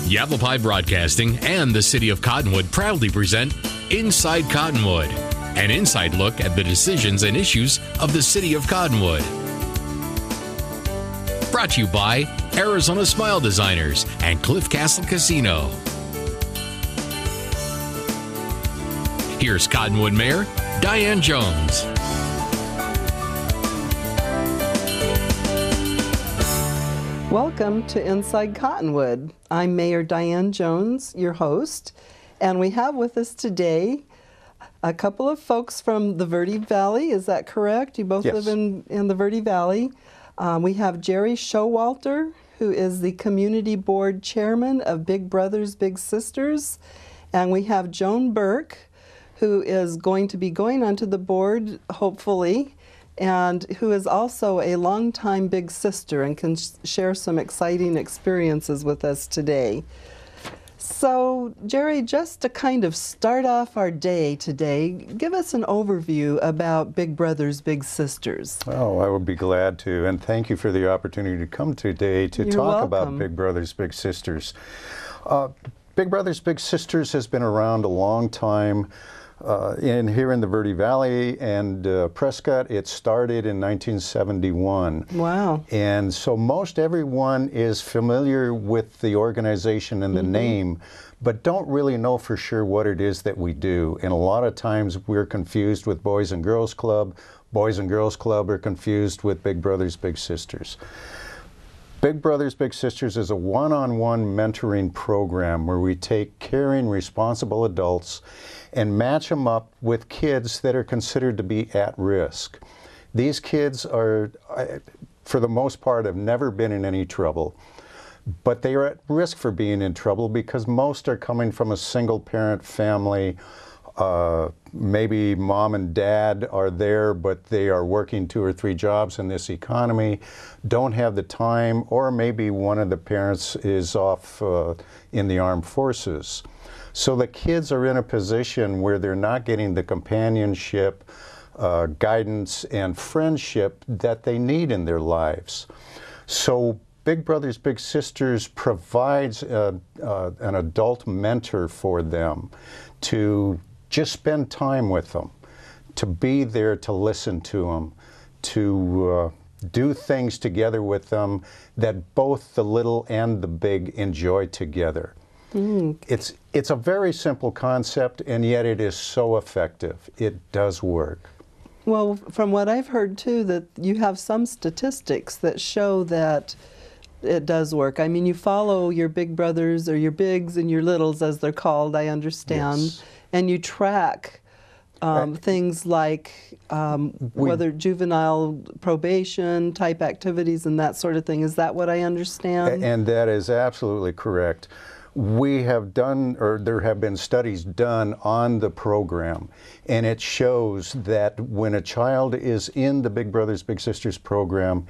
Yavapai Broadcasting and the City of Cottonwood proudly present Inside Cottonwood, an inside look at the decisions and issues of the City of Cottonwood. Brought to you by Arizona Smile Designers and Cliff Castle Casino. Here's Cottonwood Mayor Diane Jones. Welcome to Inside Cottonwood. I'm Mayor Diane Jones, your host, and we have with us today a couple of folks from the Verde Valley. Is that correct? You both Yes. live in the Verde Valley. We have Jerry Showalter, who is the Community Board Chairman of Big Brothers Big Sisters, and we have Joan Burke, who is going to be going onto the board, hopefully, and who is also a longtime big sister and can share some exciting experiences with us today. So, Jerry, just to kind of start off our day today, give us an overview about Big Brothers Big Sisters. Oh, I would be glad to, and thank you for the opportunity to come today to You're talk welcome. about Big Brothers Big Sisters. Big Brothers Big Sisters has been around a long time. Here in the Verde Valley and Prescott, it started in 1971. Wow. And so most everyone is familiar with the organization and the name, but don't really know for sure what it is that we do. And a lot of times we're confused with Boys and Girls Club. Boys and Girls Club are confused with Big Brothers Big Sisters. Big Brothers Big Sisters is a one-on-one mentoring program where we take caring, responsible adults and match them up with kids that are considered to be at risk. These kids are, for the most part, have never been in any trouble, but they are at risk for being in trouble because most are coming from a single-parent family. Maybe mom and dad are there, but they are working 2 or 3 jobs in this economy, don't have the time, or maybe one of the parents is off in the armed forces. So the kids are in a position where they're not getting the companionship, guidance, and friendship that they need in their lives. So Big Brothers Big Sisters provides an adult mentor for them to just spend time with them, to be there to listen to them, to do things together with them that both the little and the big enjoy together. It's a very simple concept, and yet it is so effective. It does work. Well, from what I've heard too, that you have some statistics that show that it does work. I mean, you follow your big brothers, or your bigs and your littles as they're called, I understand, Yes. and you track things like whether juvenile probation type activities and that sort of thing. Is that what I understand? And that is absolutely correct. We have done, or there have been studies done on the program, and it shows that when a child is in the Big Brothers Big Sisters program,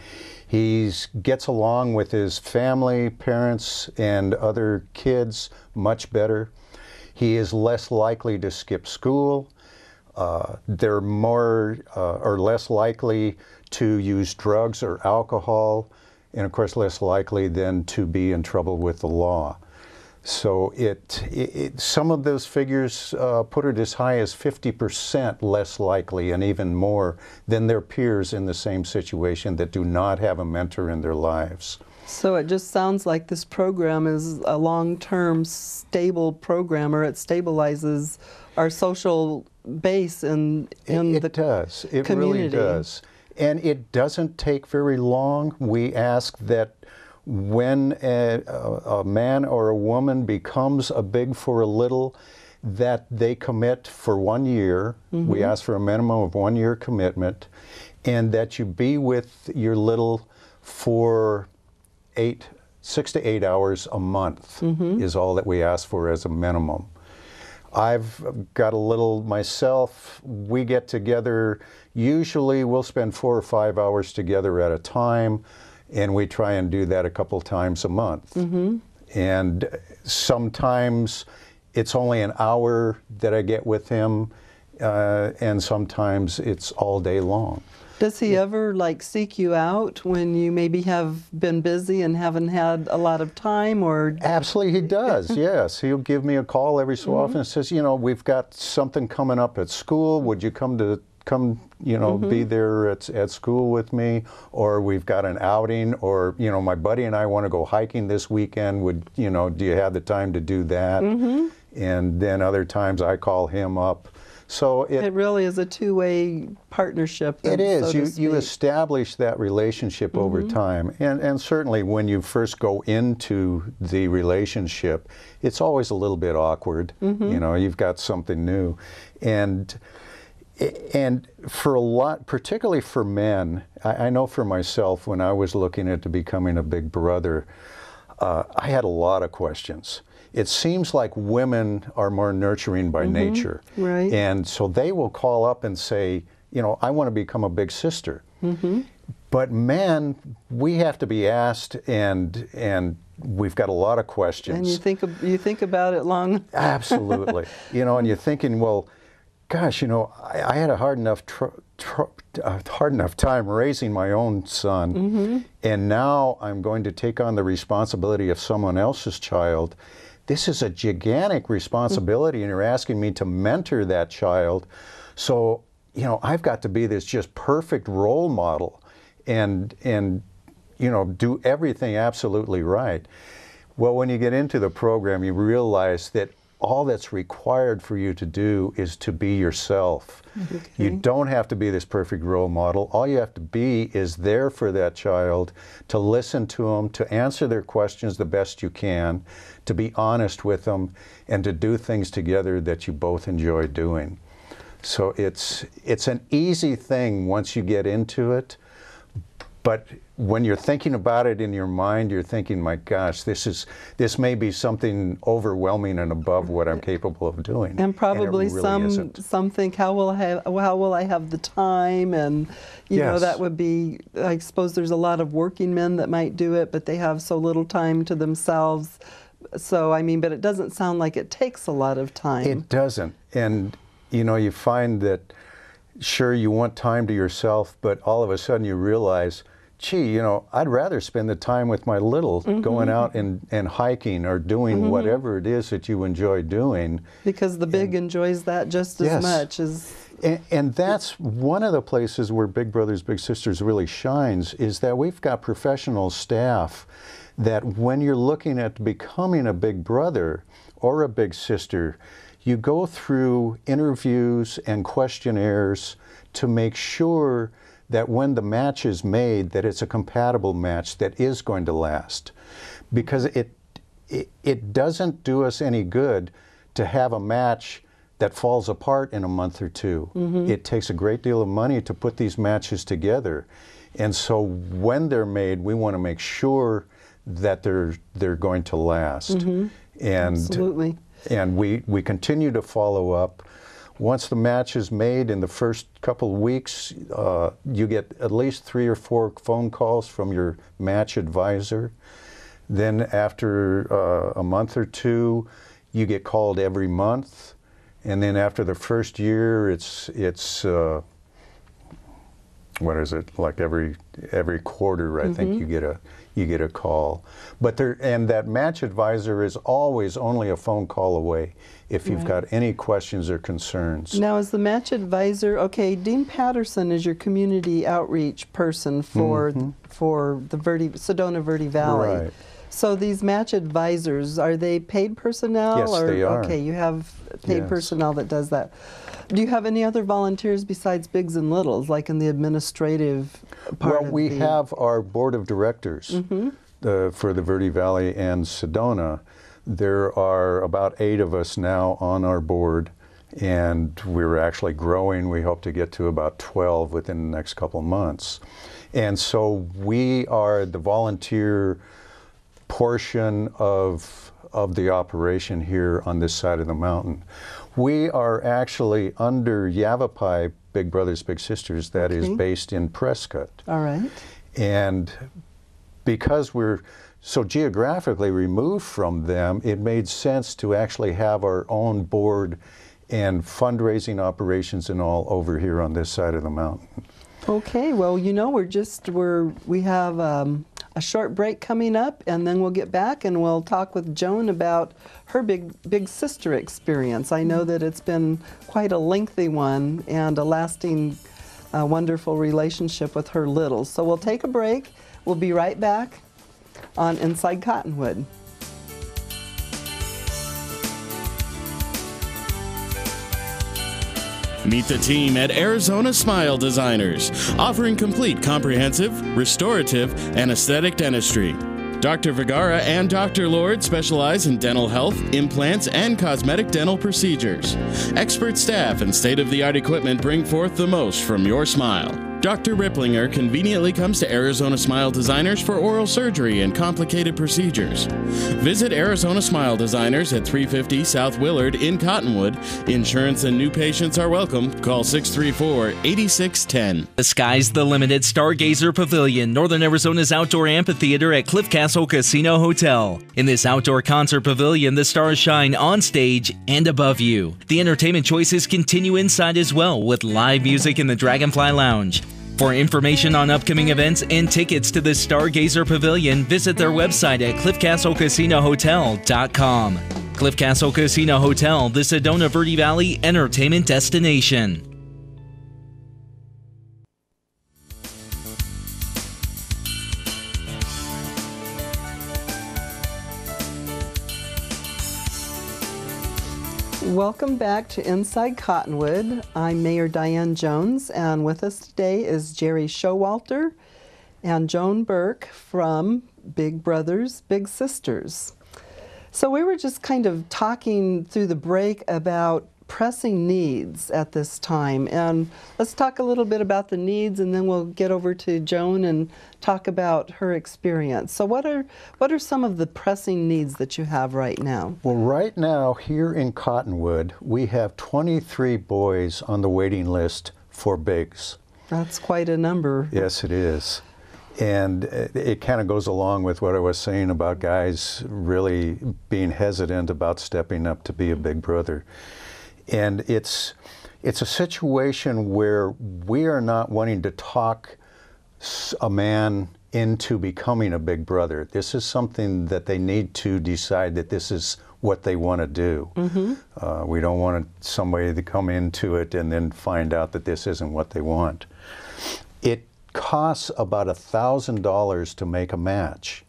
he gets along with his family, parents, and other kids much better. He is less likely to skip school. They're more or less likely to use drugs or alcohol, and of course less likely then to be in trouble with the law. So some of those figures put it as high as 50% less likely, and even more than their peers in the same situation that do not have a mentor in their lives. So it just sounds like this program is a long-term stable program, or it stabilizes our social base in the does. It community. Really does. And it doesn't take very long. We ask that when a man or a woman becomes a big for a little, that they commit for 1 year. We ask for a minimum of 1 year commitment, and that you be with your little for 6 to 8 hours a month is all that we ask for as a minimum. I've got a little myself. We get together, usually we'll spend 4 or 5 hours together at a time, and we try and do that a couple times a month. And sometimes it's only an hour that I get with him, and sometimes it's all day long. Does he ever like seek you out when you maybe have been busy and haven't had a lot of time, or? Absolutely, he does. Yes, he'll give me a call every so often and says, you know, we've got something coming up at school. Would you come, you know, be there at school with me? Or we've got an outing, or, you know, my buddy and I want to go hiking this weekend. Would, you know, do you have the time to do that? And then other times I call him up. So it really is a two-way partnership. It is. So you establish that relationship over time. And certainly when you first go into the relationship, it's always a little bit awkward. You know, you've got something new. And for a lot, particularly for men, I know for myself, when I was looking at becoming a big brother, I had a lot of questions. It seems like women are more nurturing by nature. Right. And so they will call up and say, you know, I want to become a big sister. But men, we have to be asked, and we've got a lot of questions. And you think about it long. Absolutely. You know, and you're thinking, well, gosh, you know, I had a hard enough time raising my own son, and now I'm going to take on the responsibility of someone else's child. This is a gigantic responsibility, and you're asking me to mentor that child. So, you know, I've got to be this just perfect role model and you know, do everything absolutely right. Well, when you get into the program, you realize that all that's required for you to do is to be yourself. You don't have to be this perfect role model. All you have to be is there for that child, to listen to them, to answer their questions the best you can, to be honest with them, and to do things together that you both enjoy doing. So it's an easy thing once you get into it, but when you're thinking about it in your mind, you're thinking, my gosh, this may be something overwhelming and above what I'm capable of doing. And probably really some think, how will I have the time? And you know, that would be, I suppose there's a lot of working men that might do it, but they have so little time to themselves. So I mean, but it doesn't sound like it takes a lot of time. It doesn't. And you know, you find that sure, you want time to yourself, but all of a sudden you realize, gee, you know, I'd rather spend the time with my little, going out and hiking or doing whatever it is that you enjoy doing. Because the big enjoys that just as much as... And that's one of the places where Big Brothers Big Sisters really shines, is that we've got professional staff that when you're looking at becoming a big brother or a big sister, you go through interviews and questionnaires to make sure that when the match is made, that it's a compatible match that is going to last. Because it doesn't do us any good to have a match that falls apart in a month or two. It takes a great deal of money to put these matches together. And so when they're made, we want to make sure that they're going to last. And Absolutely. And we continue to follow up. Once the match is made, in the first couple of weeks, you get at least 3 or 4 phone calls from your match advisor. Then after a month or two, you get called every month. And then after the first year, it's what is it, like every quarter, I think you get a call. But and that match advisor is always only a phone call away if you've got any questions or concerns. Now, as the match advisor, okay, Dean Patterson is your community outreach person for the Sedona Verde Valley. Right. So these match advisors, are they paid personnel? Yes, they are. Okay, you have paid personnel that does that. Do you have any other volunteers besides bigs and littles, like in the administrative part? Well, we have our board of directors for the Verde Valley and Sedona. There are about 8 of us now on our board, and we're actually growing. We hope to get to about 12 within the next couple of months. And so we are the volunteer portion of the operation here on this side of the mountain. We are actually under Yavapai Big Brothers Big Sisters, that is based in Prescott. All right. And because we're so geographically removed from them, it made sense to actually have our own board and fundraising operations and all over here on this side of the mountain. Okay, well, you know, we have a short break coming up, and then we'll get back and we'll talk with Joan about her big sister experience. I know that it's been quite a lengthy one and a lasting, wonderful relationship with her littles. So we'll take a break. We'll be right back on Inside Cottonwood. Meet the team at Arizona Smile Designers, offering complete, comprehensive, restorative, and aesthetic dentistry. Dr. Vergara and Dr. Lord specialize in dental health, implants, and cosmetic dental procedures. Expert staff and state-of-the-art equipment bring forth the most from your smile. Dr. Ripplinger conveniently comes to Arizona Smile Designers for oral surgery and complicated procedures. Visit Arizona Smile Designers at 350 South Willard in Cottonwood. Insurance and new patients are welcome. Call 634-8610. The sky's the limit at Stargazer Pavilion, Northern Arizona's outdoor amphitheater at Cliff Castle Casino Hotel. In this outdoor concert pavilion, the stars shine on stage and above you. The entertainment choices continue inside as well, with live music in the Dragonfly Lounge. For information on upcoming events and tickets to the Stargazer Pavilion, visit their website at cliffcastlecasinohotel.com. Cliff Castle Casino Hotel, the Sedona Verde Valley entertainment destination. Welcome back to Inside Cottonwood. I'm Mayor Diane Jones, and with us today is Jerry Showalter and Joan Burke from Big Brothers, Big Sisters. So we were just kind of talking through the break about pressing needs at this time, and let's talk a little bit about the needs, and then we'll get over to Joan and talk about her experience. So what are some of the pressing needs that you have right now? Well, right now here in Cottonwood, we have 23 boys on the waiting list for bigs. That's quite a number. Yes, it is. And it kind of goes along with what I was saying about guys really being hesitant about stepping up to be a big brother. And it's a situation where we are not wanting to talk a man into becoming a big brother. This is something that they need to decide that this is what they want to do. Mm-hmm. We don't want somebody to come into it and then find out that this isn't what they want. It costs about $1,000 to make a match.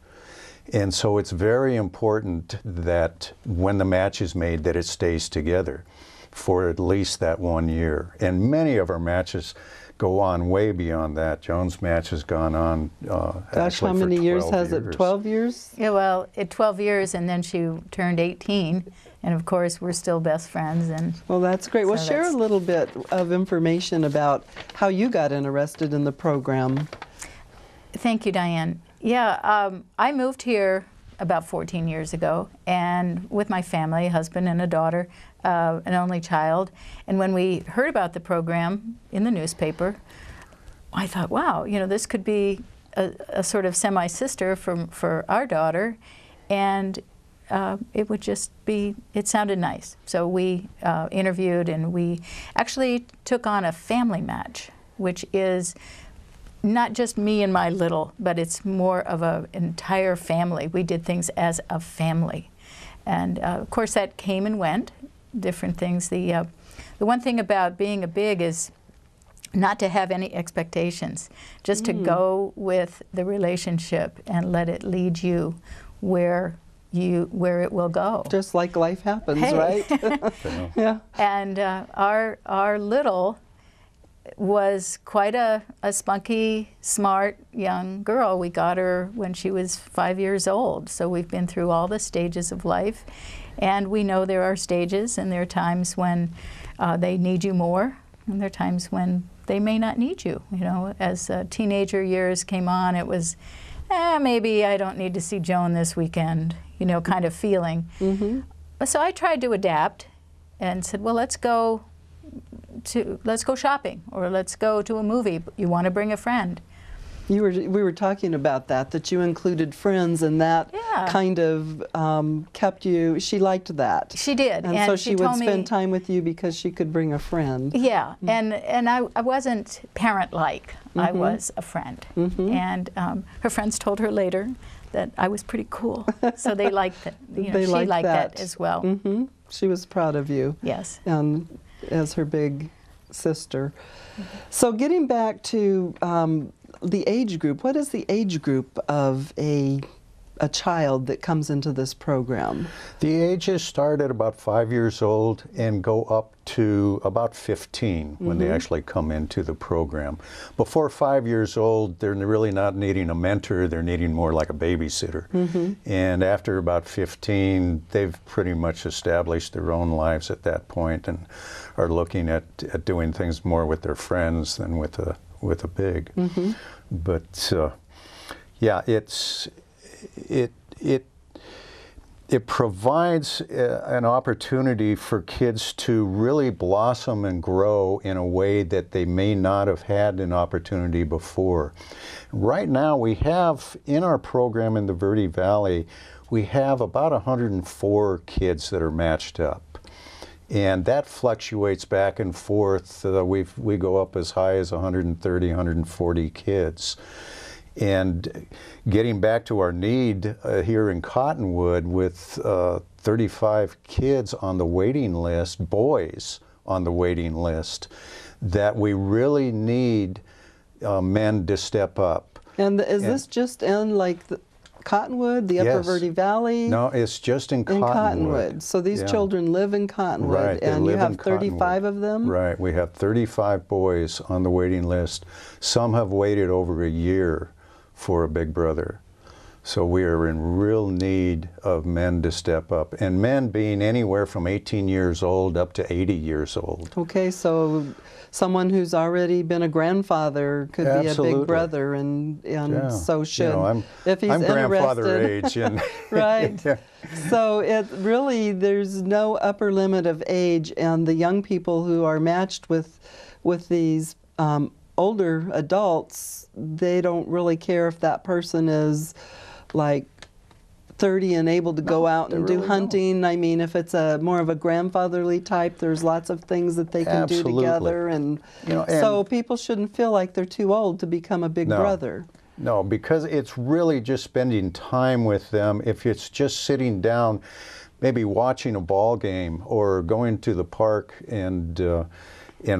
And so it's very important that when the match is made that it stays together for at least that 1 year. And many of our matches go on way beyond that. Joan's match has gone on Gosh, how many years has it? 12 years? Yeah, well, 12 years, and then she turned 18, and of course we're still best friends. And well, that's great. So well, share a little bit of information about how you got interested in the program. Thank you, Diane. Yeah, I moved here about 14 years ago, and with my family, a husband and a daughter, an only child. And when we heard about the program in the newspaper, I thought, wow, you know, this could be a sort of semi-sister for our daughter, and it would just be, it sounded nice. So we interviewed, and we actually took on a family match, which is not just me and my little, but it's more of an entire family. We did things as a family. And of course that came and went, different things. The one thing about being a big is not to have any expectations, just to go with the relationship and let it lead you where it will go. Just like life happens, Hey. right? Yeah. And our little was quite a spunky, smart young girl. We got her when she was 5 years old. So we've been through all the stages of life, and we know there are stages, and there are times when they need you more, and there are times when they may not need you. You know, as teenager years came on, it was, maybe I don't need to see Joan this weekend, you know, kind of feeling. Mm-hmm. So I tried to adapt and said, well, let's go shopping, or let's go to a movie. You want to bring a friend. We were talking about that you included friends, and that kind of kept you. She liked that. She did, and so she would spend time with you because she could bring a friend. Yeah, and I wasn't parent-like. I was a friend, and her friends told her later that I was pretty cool, so they liked it. You know, she liked that as well. She was proud of you. Yes, and as her big sister. So getting back to the age group, what is the age group of a child that comes into this program? The ages start at about 5 years old and go up to about 15 when they actually come into the program. Before 5 years old, they're really not needing a mentor, they're needing more like a babysitter. And after about 15, they've pretty much established their own lives at that point and are looking at doing things more with their friends than with a big. But yeah, it provides an opportunity for kids to really blossom and grow in a way that they may not have had an opportunity before. Right now we have in our program in the Verde Valley, we have about 104 kids that are matched up. And that fluctuates back and forth. We go up as high as 130, 140 kids. And getting back to our need here in Cottonwood with 35 kids on the waiting list, boys on the waiting list, that we really need men to step up. And is this just in like Cottonwood, the Upper Verde Valley? No, it's just in Cottonwood. So these children live in Cottonwood, right, and you have 35 of them? Right, we have 35 boys on the waiting list. Some have waited over a year for a big brother. So we are in real need of men to step up, and men being anywhere from 18 years old up to 80 years old. Okay, so someone who's already been a grandfather could be a big brother, and so should, if he's I'm interested. grandfather age. And right. So it really, there's no upper limit of age, and the young people who are matched with these older adults, they don't really care if that person is like 30 and able to go out and do hunting. I mean, if it's more of a grandfatherly type, there's lots of things that they can do together, and so people shouldn't feel like they're too old to become a big brother. No, because it's really just spending time with them. If it's just sitting down, maybe watching a ball game or going to the park and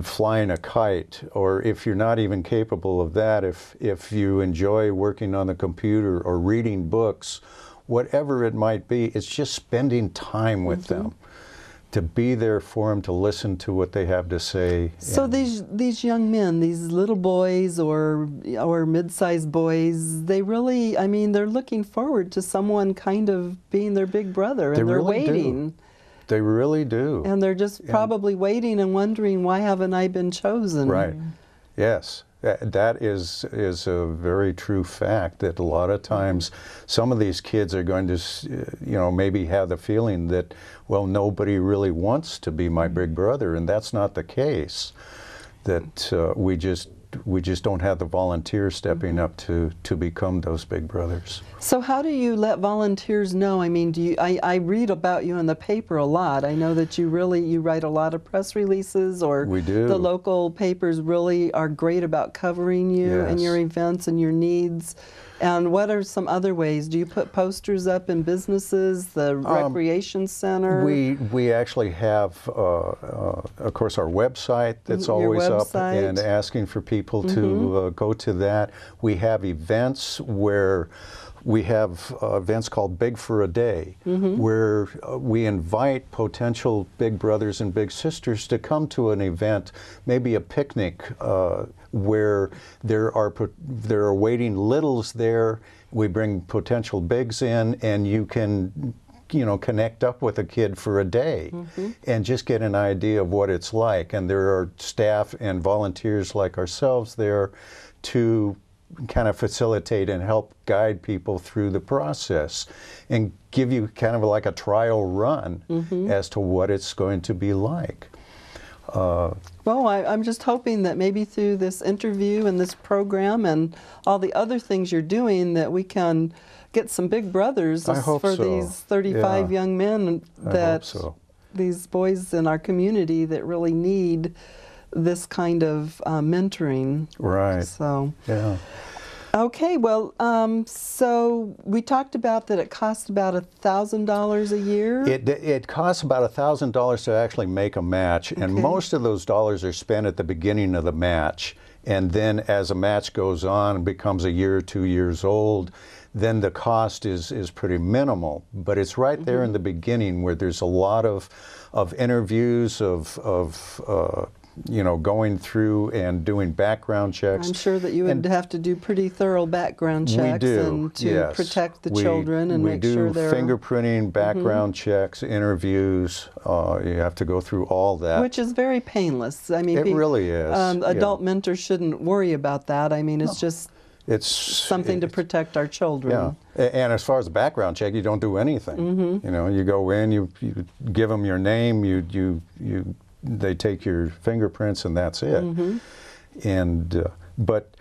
flying a kite, or if you're not even capable of that, if you enjoy working on the computer or reading books, whatever it might be, it's just spending time with them, to be there for them, to listen to what they have to say. So these young men, these little boys or mid-sized boys, they really, I mean, they're looking forward to someone kind of being their big brother, and they're really waiting. They really do. And they're just probably waiting and wondering, why haven't I been chosen? Right. Yes. That is a very true fact, that a lot of times some of these kids are going to, maybe have the feeling that, well, nobody really wants to be my big brother, and that's not the case. That we just don't have the volunteers stepping up to become those big brothers. So how do you let volunteers know? I mean, I read about you in the paper a lot. I know that you write a lot of press releases, or we do. The local papers really are great about covering you and your events and your needs. And what are some other ways? Do you put posters up in businesses, the recreation center? We actually have, of course, our website that's always up and asking for people to go to that. We have events where we have events called Big for a Day, where we invite potential big brothers and big sisters to come to an event, maybe a picnic, where there are waiting littles there. We bring potential bigs in, and you can connect up with a kid for a day and just get an idea of what it's like. And there are staff and volunteers like ourselves there to kind of facilitate and help guide people through the process and give you kind of like a trial run as to what it's going to be like. Well, I'm just hoping that maybe through this interview and this program and all the other things you're doing that we can get some big brothers I hope for so. these 35 Yeah. young men I that hope so. these boys in our community that really need this kind of mentoring. Right. So, Yeah. okay, well, so we talked about that it costs about $1,000 a year. It costs about $1,000 to actually make a match, and Okay. most of those dollars are spent at the beginning of the match. And then as a match goes on and becomes a year or 2 years old, then the cost is pretty minimal. But it's right there in the beginning where there's a lot of interviews, you know, going through and doing background checks. I'm sure that you would have to do pretty thorough background checks We do, and to yes. protect the children and we make do sure they're fingerprinting, background checks, interviews. You have to go through all that. which is very painless. I mean, It really is, yeah. Adult mentors shouldn't worry about that. I mean, it's just It's something to protect our children. Yeah, and as far as the background check, you don't do anything. Mm-hmm. You know, you go in, you give them your name, they take your fingerprints, and that's it. Mm-hmm. And but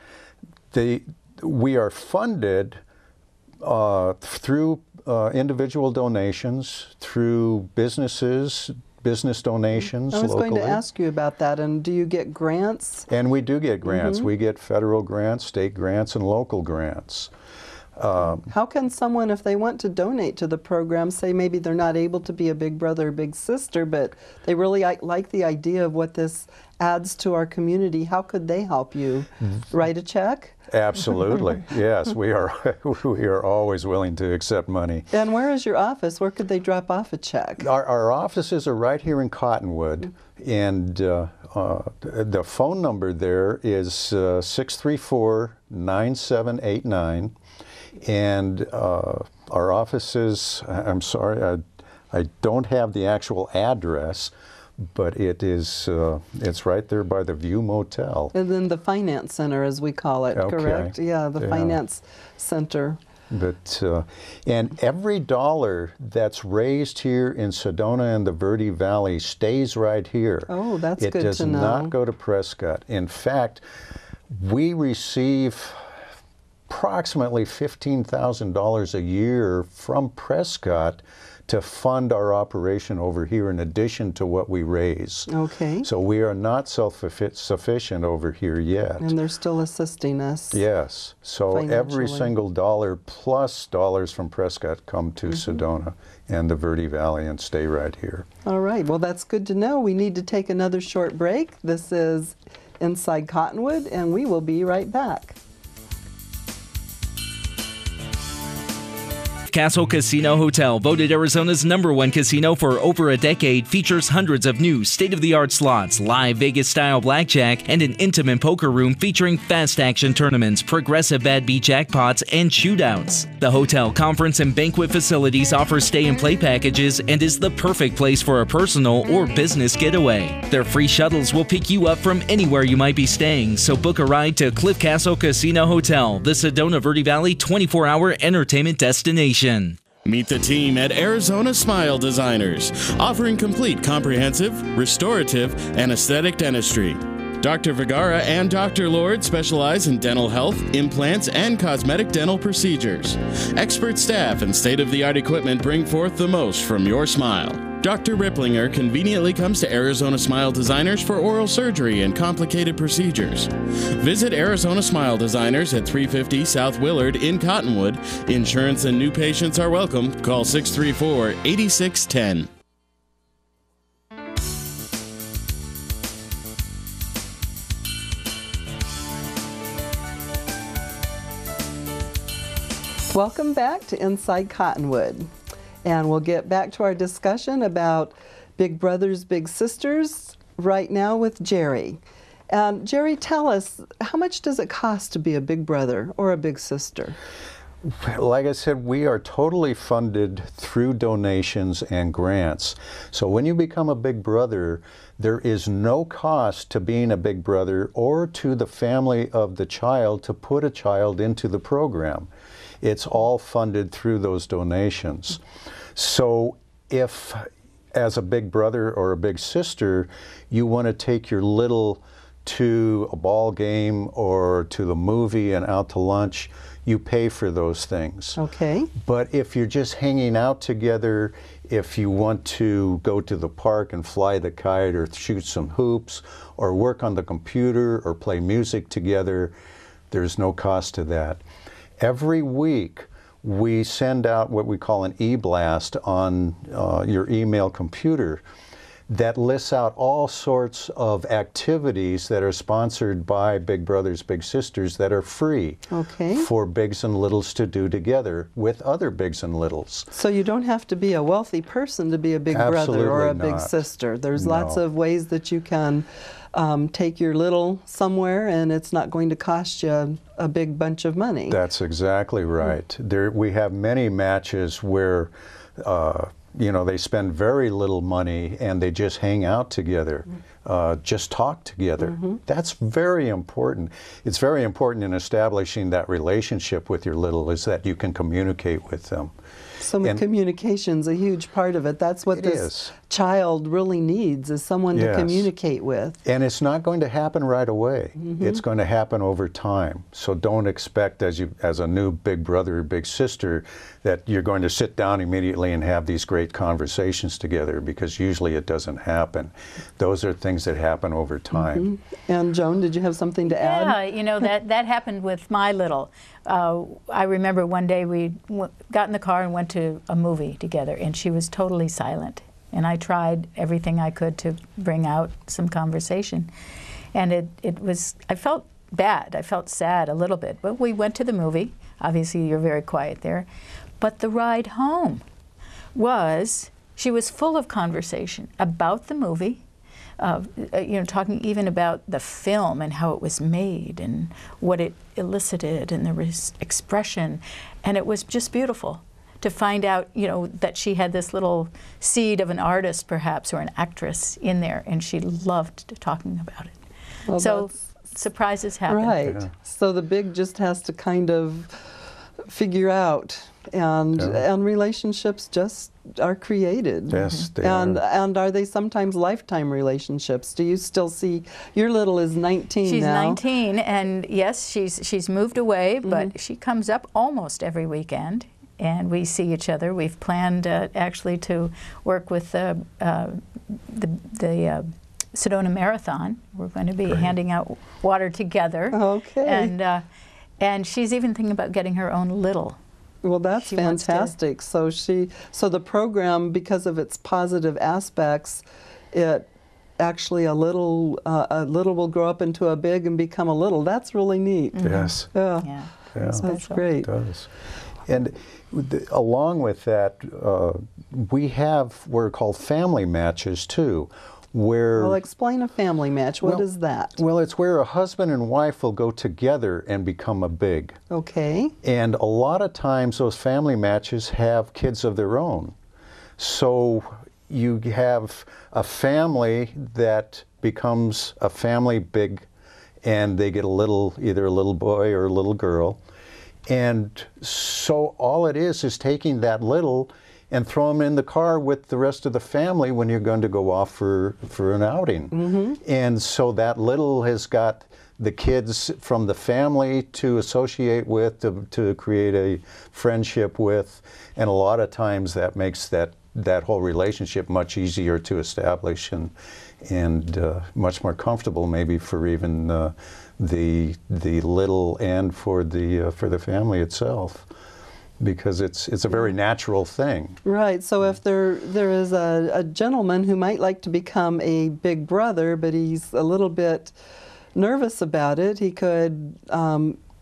we are funded through individual donations, through business donations I was locally. going to ask you about that. And do you get grants? And we do get grants. Mm-hmm. We get federal grants, state grants, and local grants. How can someone, if they want to donate to the program, say maybe they're not able to be a big brother or big sister, but they really like the idea of what this adds to our community, how could they help you? Write a check? Absolutely, yes. We are always willing to accept money. And where is your office? Where could they drop off a check? Our offices are right here in Cottonwood, and the phone number there is 634-9789. And our offices, I'm sorry, I don't have the actual address, but it's right there by the View Motel. And then the Finance Center, as we call it, Okay. correct? Yeah, the Finance Center. But and every dollar that's raised here in Sedona and the Verde Valley stays right here. Oh, that's it good does to know. not go to Prescott. In fact, we receive approximately $15,000 a year from Prescott to fund our operation over here in addition to what we raise. Okay. So we are not self-sufficient over here yet. And they're still assisting us. Yes. So every financially. single dollar plus dollars from Prescott come to Sedona and the Verde Valley and stay right here. All right. Well, that's good to know. We need to take another short break. This is Inside Cottonwood, and we will be right back. Castle Casino Hotel, voted Arizona's #1 casino for over a decade, features hundreds of new state-of-the-art slots, live Vegas-style blackjack, and an intimate poker room featuring fast-action tournaments, progressive bad beat jackpots, and shootouts. The hotel, conference, and banquet facilities offer stay-and-play packages and is the perfect place for a personal or business getaway. Their free shuttles will pick you up from anywhere you might be staying, so book a ride to Cliff Castle Casino Hotel, the Sedona Verde Valley 24-hour entertainment destination. Meet the team at Arizona Smile Designers, offering complete comprehensive, restorative, and aesthetic dentistry. Dr. Vergara and Dr. Lord specialize in dental health, implants, and cosmetic dental procedures. Expert staff and state-of-the-art equipment bring forth the most from your smile. Dr. Ripplinger conveniently comes to Arizona Smile Designers for oral surgery and complicated procedures. Visit Arizona Smile Designers at 350 South Willard in Cottonwood. Insurance and new patients are welcome. Call 634-8610. Welcome back to Inside Cottonwood. And we'll get back to our discussion about Big Brothers, Big Sisters right now with Jerry. Jerry, tell us, how much does it cost to be a big brother or a big sister? Like I said, we are totally funded through donations and grants. So when you become a big brother, there is no cost to being a big brother or to the family of the child to put a child into the program. It's all funded through those donations. So if as a big brother or a big sister, you want to take your little to a ball game or to the movie and out to lunch. You pay for those things. Okay. But if you're just hanging out together, if you want to go to the park and fly the kite or shoot some hoops or work on the computer or play music together, there's no cost to that. Every week, we send out what we call an e-blast on your email computer that lists out all sorts of activities that are sponsored by Big Brothers Big Sisters that are free for bigs and littles to do together with other bigs and littles. So you don't have to be a wealthy person to be a big brother or a big sister. There's lots of ways that you can take your little somewhere, and it's not going to cost you a big bunch of money. That's exactly right. We have many matches where you know, they spend very little money and they just hang out together, just talk together. That's very important. It's very important in establishing that relationship with your little, is that you can communicate with them. So communication's a huge part of it. That's what this child really needs, is someone to communicate with. And it's not going to happen right away. It's going to happen over time. So don't expect as a new big brother or big sister that you're going to sit down immediately and have these great conversations together, because usually it doesn't happen. Those are things that happen over time. And Joan, did you have something to add? Yeah, you know, that happened with my little. I remember one day we got in the car and went to a movie together, and she was totally silent. And I tried everything I could to bring out some conversation. And it was, I felt bad, I felt sad a little bit. But we went to the movie. Obviously, you're very quiet there. But the ride home she was full of conversation about the movie, you know, talking even about the film and how it was made and what it elicited and the expression. And it was just beautiful to find out, you know, that she had this little seed of an artist perhaps, or an actress in there, and she loved talking about it. Well, so surprises happen. Right. Yeah. So the big just has to kind of figure out, and relationships just are created. Yes, they are. And are they sometimes lifetime relationships? Do you still see, your little is 19 she's now? She's 19, and yes, she's moved away, but she comes up almost every weekend, and we see each other. We've planned actually to work with the Sedona Marathon. We're going to be handing out water together. Okay. And she's even thinking about getting her own little. Well, that's fantastic. So the program, because of its positive aspects, it actually a little will grow up into a big and become a little. That's really neat. Yes. Yeah. That's great. It does. And along with that, we have what are called family matches too. Well, explain a family match. What is that? Well, it's where a husband and wife will go together and become a big. Okay. And a lot of times those family matches have kids of their own. So you have a family that becomes a family big, and they get either a little boy or a little girl. And so all it is taking that little and throw them in the car with the rest of the family when you're going to go off for an outing. And so that little has got the kids from the family to associate with, to create a friendship with, and a lot of times that makes that whole relationship much easier to establish and much more comfortable, maybe for even the little and for the family itself, because it's a very natural thing. Right. So if there is a gentleman who might like to become a big brother, but he's a little bit nervous about it, he could,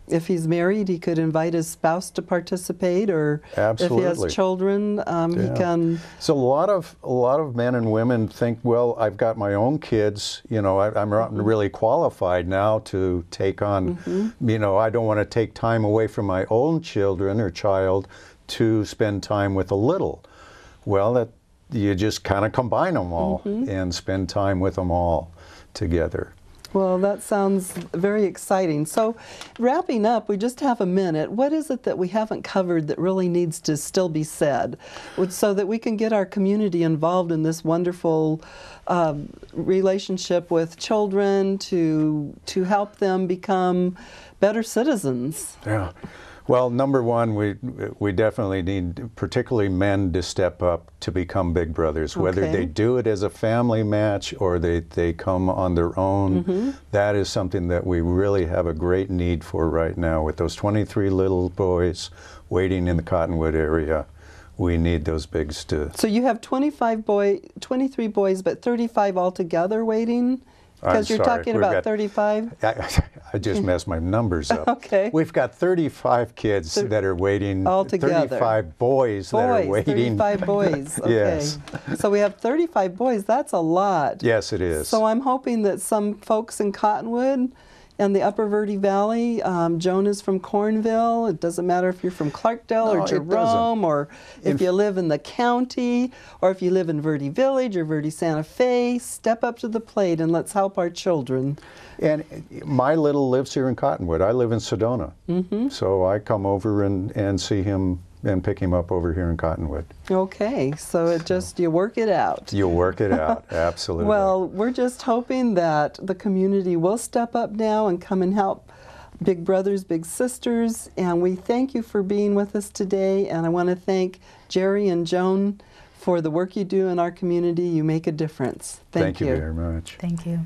if he's married, he could invite his spouse to participate, or Absolutely. if he has children, he can. So a lot of men and women think, well, I've got my own kids, you know, I'm not really qualified now to take on, you know, I don't want to take time away from my own children or child to spend time with a little. Well, you just kind of combine them all and spend time with them all together. Well, that sounds very exciting. So, wrapping up, we just have a minute. What is it that we haven't covered that really needs to still be said so that we can get our community involved in this wonderful relationship with children to help them become better citizens? Yeah. Well, number one, we definitely need, particularly men, to step up to become big brothers. Whether they do it as a family match or they come on their own, that is something that we really have a great need for right now. With those 23 little boys waiting in the Cottonwood area, we need those bigs to... So you have 23 boys, but 35 altogether waiting? Because you're talking about 35? I just messed my numbers up. Okay. We've got 35 kids that are waiting. Altogether. 35 boys that are waiting. 35 boys. Okay. Yes. So we have 35 boys. That's a lot. Yes, it is. So I'm hoping that some folks in Cottonwood and the Upper Verde Valley, Joan is from Cornville. It doesn't matter if you're from Clarkdale or Jerome, or if you live in the county, or if you live in Verde Village or Verde Santa Fe. Step up to the plate and let's help our children. And my little lives here in Cottonwood. I live in Sedona. So I come over and see him and pick him up over here in Cottonwood. Okay, so it just, you work it out. You work it out, absolutely. Well, we're just hoping that the community will step up now and come and help Big Brothers, Big Sisters, and we thank you for being with us today, and I want to thank Jerry and Joan for the work you do in our community. You make a difference. Thank you very much. Thank you.